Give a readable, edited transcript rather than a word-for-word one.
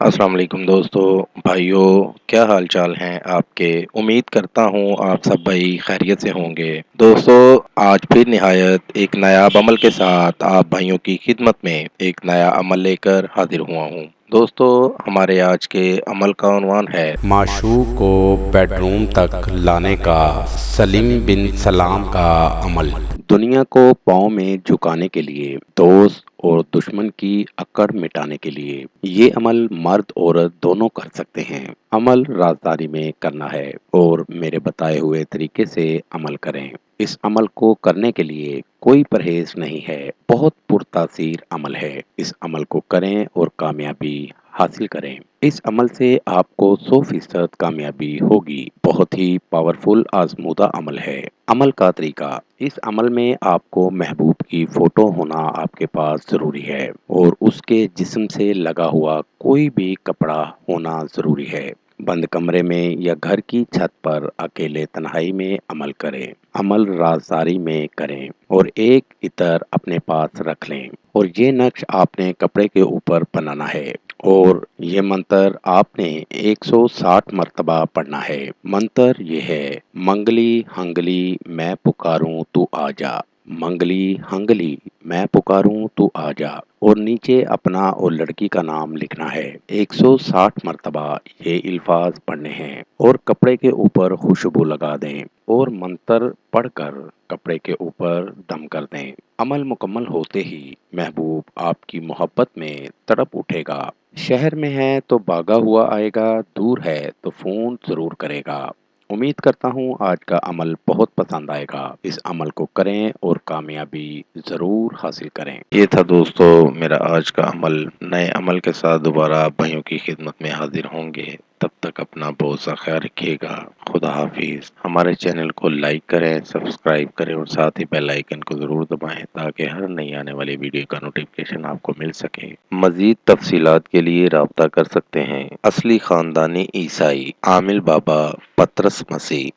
السلام علیکم دوستو بھائیوں، کیا حال چال ہیں آپ کے؟ امید کرتا ہوں آپ سب بھائی خیریت سے ہوں گے۔ دوستو، آج پھر نہایت ایک نایاب عمل کے ساتھ آپ بھائیوں کی خدمت میں ایک نیا عمل لے کر حاضر ہوا ہوں۔ دوستو، ہمارے آج کے عمل کا عنوان ہے معشوق کو بیڈ روم تک لانے کا سلیم بن سلام کا عمل۔ دنیا کو پاؤں میں جھکانے کے لیے، دوست اور دشمن کی اکڑ مٹانے کے لیے یہ عمل مرد عورت دونوں کر سکتے ہیں۔ عمل رازداری میں کرنا ہے اور میرے بتائے ہوئے طریقے سے عمل کریں۔ اس عمل کو کرنے کے لیے کوئی پرہیز نہیں ہے، بہت پرتاثیر عمل ہے۔ اس عمل کو کریں اور کامیابی حاصل کریں۔ اس عمل سے آپ کو 100% کامیابی ہوگی۔ بہت ہی پاورفل آزمودہ عمل ہے۔ عمل کا طریقہ: اس عمل میں آپ کو محبوب کی فوٹو ہونا آپ کے پاس ضروری ہے اور اس کے جسم سے لگا ہوا کوئی بھی کپڑا ہونا ضروری ہے۔ بند کمرے میں یا گھر کی چھت پر اکیلے تنہائی میں عمل کریں۔ عمل رازداری میں کریں اور ایک عطر اپنے پاس رکھ لیں اور یہ نقش آپ نے کپڑے کے اوپر بنانا ہے اور یہ منتر آپ نے 160 مرتبہ پڑھنا ہے۔ منتر یہ ہے: منگلی ہنگلی میں پکاروں تو آ جا، منگلی ہنگلی میں پکاروں تو آ جا، اور نیچے اپنا اور لڑکی کا نام لکھنا ہے۔ 160 مرتبہ یہ الفاظ پڑھنے ہیں اور کپڑے کے اوپر خوشبو لگا دیں اور منتر پڑھ کر کپڑے کے اوپر دم کر دیں۔ عمل مکمل ہوتے ہی محبوب آپ کی محبت میں تڑپ اٹھے گا۔ شہر میں ہے تو بھاگا ہوا آئے گا، دور ہے تو فون ضرور کرے گا۔ امید کرتا ہوں آج کا عمل بہت پسند آئے گا۔ اس عمل کو کریں اور کامیابی ضرور حاصل کریں۔ یہ تھا دوستو میرا آج کا عمل۔ نئے عمل کے ساتھ دوبارہ آپ بھائیوں کی خدمت میں حاضر ہوں گے۔ تب تک اپنا بہت سا خیال رکھیے گا۔ خدا حافظ۔ ہمارے چینل کو لائک کریں، سبسکرائب کریں اور ساتھ ہی بیل آئیکن کو ضرور دبائیں تاکہ ہر نئی آنے والی ویڈیو کا نوٹیفکیشن آپ کو مل سکے۔ مزید تفصیلات کے لیے رابطہ کر سکتے ہیں۔ اصلی خاندانی عیسائی عامل بابا پطرس مسیح۔